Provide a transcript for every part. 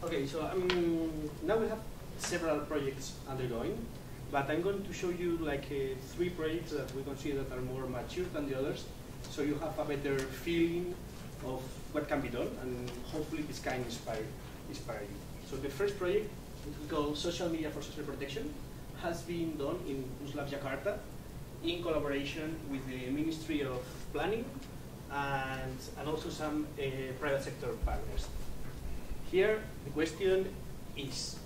Okay, so now we have several projects undergoing, but I'm going to show you like 3 projects that we consider that are more mature than the others, so you have a better feeling of what can be done, and hopefully this can inspire you. So the first project, which is called Social Media for Social Protection, has been done in Uslab, Jakarta, in collaboration with the Ministry of Planning and also some private sector partners. Here, the question is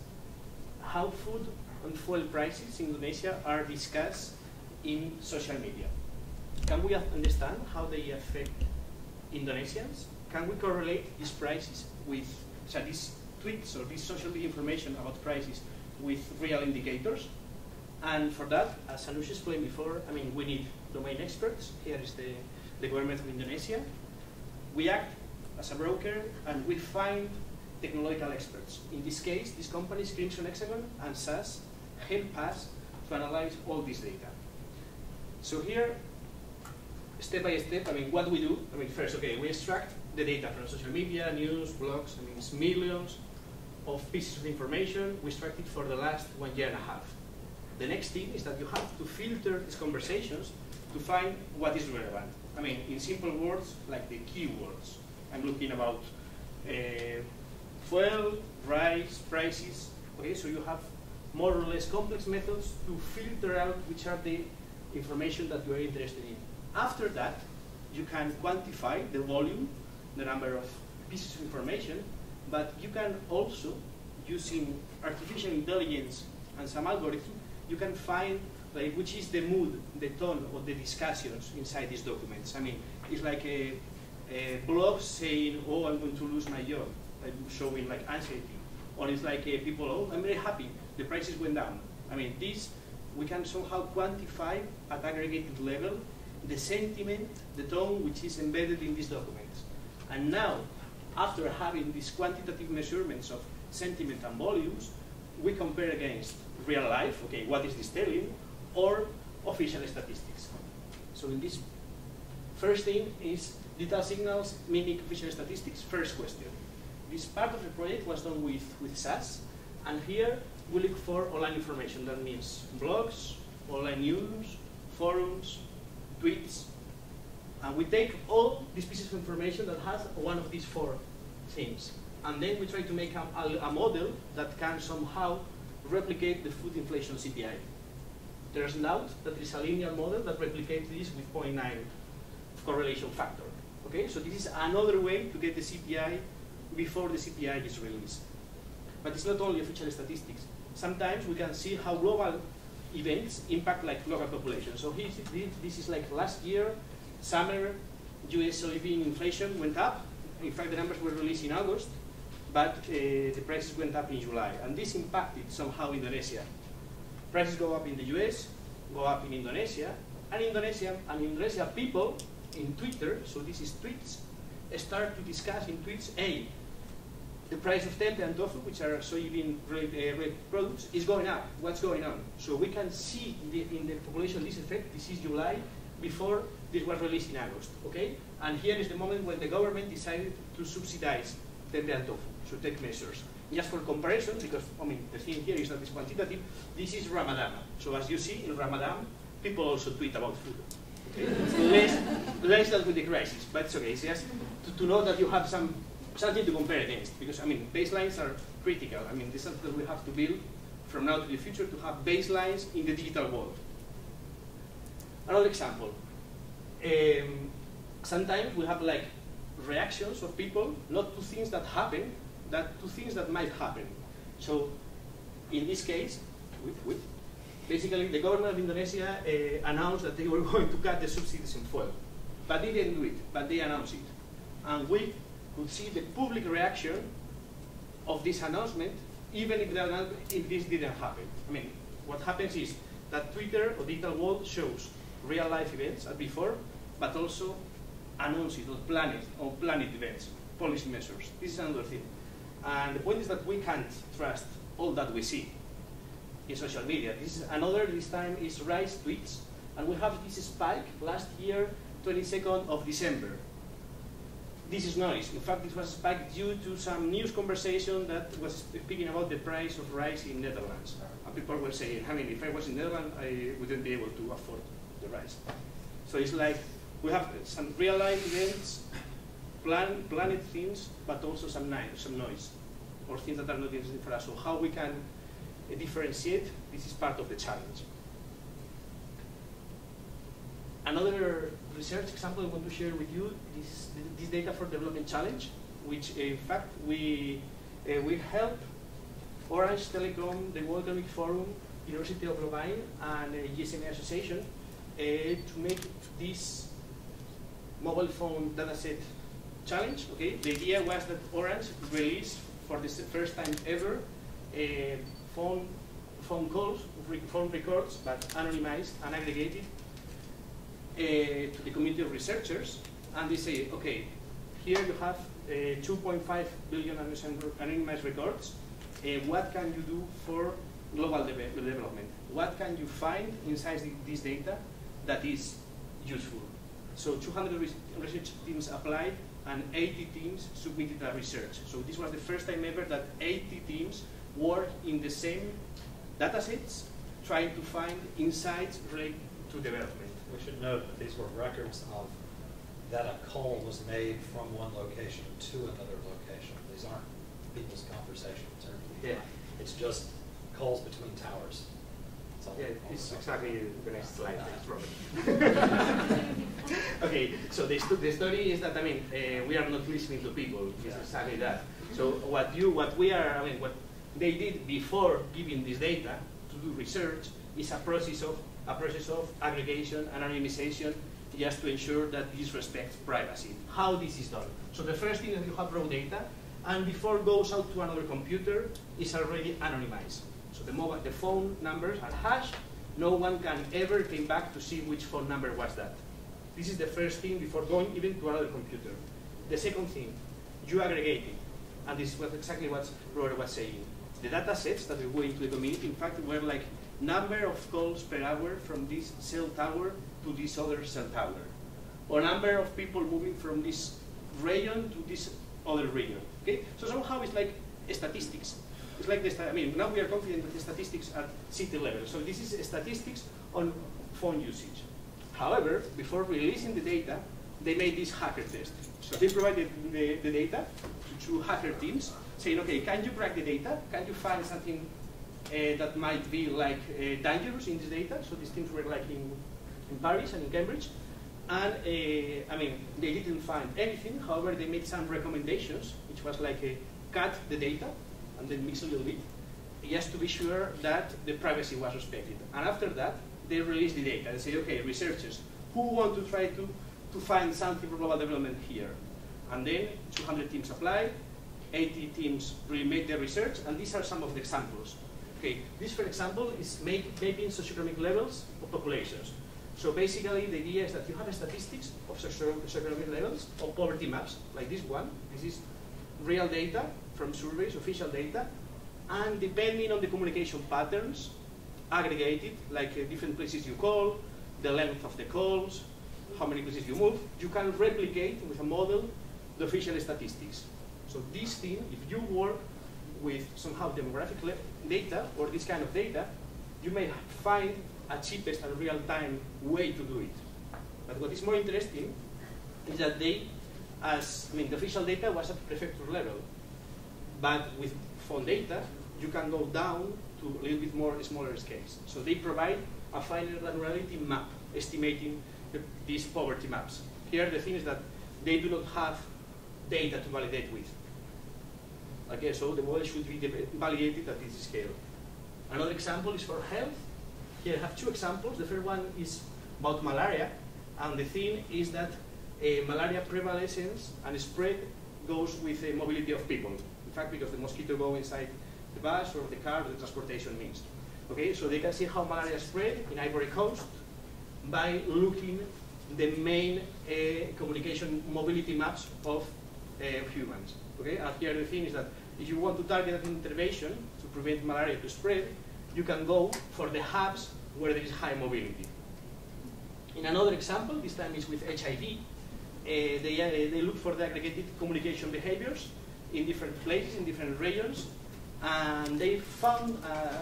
how food and fuel prices in Indonesia are discussed in social media. Can we understand how they affect Indonesians? Can we correlate these prices with these tweets or this social media information about prices with real indicators? And for that, as Anush explained before, we need domain experts. Here is the government of Indonesia. We act as a broker and we find technological experts. In this case, these companies, Crimson Hexagon and SAS, help us to analyze all this data. So here, step by step, what we do, first, okay, we extract the data from social media, news, blogs, it's millions of pieces of information. We extract it for the last 1.5 years. The next thing is that you have to filter these conversations to find what is relevant. In simple words, like the keywords. I'm looking about fuel, rice, prices. Okay, so you have more or less complex methods to filter out which are the information that you are interested in. After that, you can quantify the volume, the number of pieces of information, but you can also, using artificial intelligence and some algorithm, you can find which is the mood, the tone of the discussions inside these documents. It's like a blog saying, oh, I'm going to lose my job, showing anxiety. Or it's like people, oh, I'm very happy, the prices went down. This, we can somehow quantify at aggregated level the sentiment, the tone which is embedded in these documents. And now, after having these quantitative measurements of sentiment and volumes, we compare against real life, okay, what is this telling, or official statistics. So in this first thing is detail signals mimic official statistics, first question. This part of the project was done with SAS, and here we look for online information. That means blogs, online news, forums, tweets, and we take all these pieces of information that has one of these 4 things, and then we try to make a model that can somehow replicate the food inflation CPI. There's no doubt that there is a linear model that replicates this with 0.9 correlation factor. Okay, so this is another way to get the CPI before the CPI is released. But it's not only official statistics. Sometimes we can see how global events impact local population. So this is last year, summer, US soybean inflation went up. In fact, the numbers were released in August, but the prices went up in July. And this impacted somehow Indonesia. Prices go up in the US, go up in Indonesia, and Indonesia people in Twitter, so this is tweets, start to discuss in tweets, hey, the price of tempeh and tofu, which are soybean-related products, is going up. What's going on? So we can see in the population this effect. This is July, before this was released in August. Okay? And here is the moment when the government decided to subsidize tempeh and tofu, so take measures. Just for comparison, because the thing here is that it's quantitative, this is Ramadan. So as you see, in Ramadan, people also tweet about food. Okay? less than with the crisis, but it's okay. It's just to know that you have something to compare against, because baselines are critical. This is something that we have to build from now to the future to have baselines in the digital world. Another example. Sometimes we have reactions of people, not to things that happen, that to things that might happen. So in this case, basically the government of Indonesia announced that they were going to cut the subsidies in fuel. But they didn't do it, but they announced it. And we could see the public reaction of this announcement, even if this didn't happen. What happens is that Twitter or digital world shows real life events as before, but also announces or planned events, policy measures. This is another thing. And the point is that we can't trust all that we see in social media. This time is rice tweets, and we have this spike last year, 22nd of December. this is noise. In fact, it was spiked due to some news conversation that was speaking about the price of rice in Netherlands. And people were saying, I mean, if I was in Netherlands, I wouldn't be able to afford the rice. So it's like we have some real-life events, planned things, but also some noise, or things that are not interesting for us. So how we can differentiate, this is part of the challenge. Another research example I want to share with you is this data for development challenge, which in fact we help Orange Telecom, the World Economic Forum, University of Louvain, and GSMA Association to make this mobile phone dataset challenge. Okay, the idea was that Orange released for the first time ever phone calls, phone records, but anonymized and aggregated to the community of researchers, and they say, okay, here you have 2.5 billion anonymized records. What can you do for global development? What can you find inside this data that is useful? So 200 research teams applied, and 80 teams submitted a research. So this was the first time ever that 80 teams worked in the same datasets, trying to find insights related to development. We should note that these were records of that a call was made from one location to another location. These aren't people's conversations. Yeah. It's just calls between towers. Yeah, it's exactly the next slide. Okay, so the story is that, I mean, we are not listening to people. It's exactly that. So what they did before giving this data to do research is a process of aggregation and anonymization, just to ensure that this respects privacy. How this is done? So the first thing is you have raw data, and before it goes out to another computer, is already anonymized. So the phone numbers are hashed. No one can ever come back to see which phone number was that. This is the first thing before going even to another computer. The second thing, you aggregate it. And this is exactly what Robert was saying. The data sets that we were into the community, in fact, were like number of calls per hour from this cell tower to this other cell tower, or number of people moving from this region to this other region. Okay, so somehow it's like statistics. It's like this. I mean, now we are confident with the statistics at city level. So this is statistics on phone usage. However, before releasing the data, they made this hacker test. So they provided the data to 2 hacker teams, saying, okay, can you crack the data? Can you find something that might be like dangerous in this data? So these teams were like in Paris and in Cambridge. And I mean, they didn't find anything. However, they made some recommendations, which was like cut the data and then mix a little bit, just to be sure that the privacy was respected. And after that, they released the data and say, okay, researchers, who want to try to find something for global development here? And then 200 teams applied, 80 teams really made their research, and these are some of the examples. Okay, this, for example, is mapping socioeconomic levels of populations. So basically, the idea is that you have statistics of socioeconomic levels of poverty maps, like this one. This is real data from surveys, official data, and depending on the communication patterns, aggregated, like different places you call, the length of the calls, how many places you move, you can replicate with a model the official statistics. So this thing, if you work with somehow demographic data or this kind of data, you may find a cheapest and real-time way to do it. But what is more interesting is that the official data was at prefecture level, but with phone data, you can go down to a little bit more smaller scales. So they provide a finer granularity map, estimating these poverty maps. Here, the thing is that they do not have data to validate with. Okay, so the model should be validated at this scale. Another example is for health. Here I have 2 examples. The first one is about malaria, and the thing is that malaria prevalence and spread goes with the mobility of people. In fact, because the mosquito go inside the bus or the car or the transportation means. Okay, so they can see how malaria spread in Ivory Coast by looking the main communication mobility maps of humans. Okay, and here the thing is that if you want to target an intervention to prevent malaria to spread, you can go for the hubs where there is high mobility. In another example, this time is with HIV, they look for the aggregated communication behaviors in different places, in different regions, and they found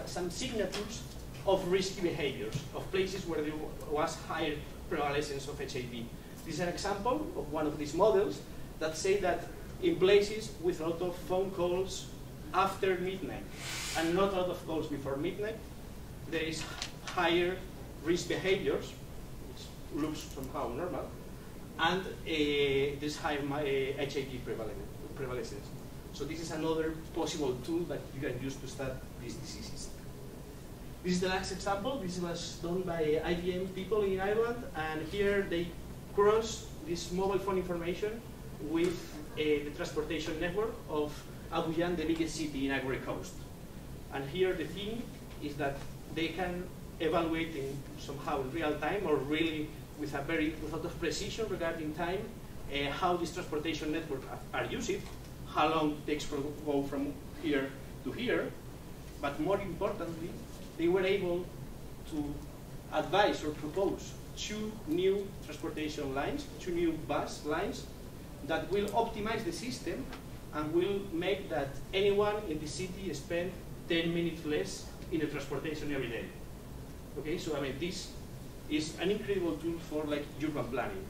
some signatures of risky behaviors, of places where there was higher prevalence of HIV. This is an example of one of these models that say that in places with a lot of phone calls after midnight and not a lot of calls before midnight, there is higher risk behaviors, which looks somehow normal, and there's higher HIV prevalence. So this is another possible tool that you can use to study these diseases. This is the last example. This was done by IBM people in Ireland, and here they cross this mobile phone information with the transportation network of Abu Dhabi, the biggest city in Ivory Coast. And here the thing is that they can evaluate in somehow real time, or really with a lot of precision regarding time, how this transportation network are used, how long it takes to go from here to here. But more importantly, they were able to advise or propose 2 new transportation lines, 2 new bus lines that will optimize the system and will make that anyone in the city spend 10 minutes less in the transportation every day. Okay, so I mean, this is an incredible tool for like urban planning.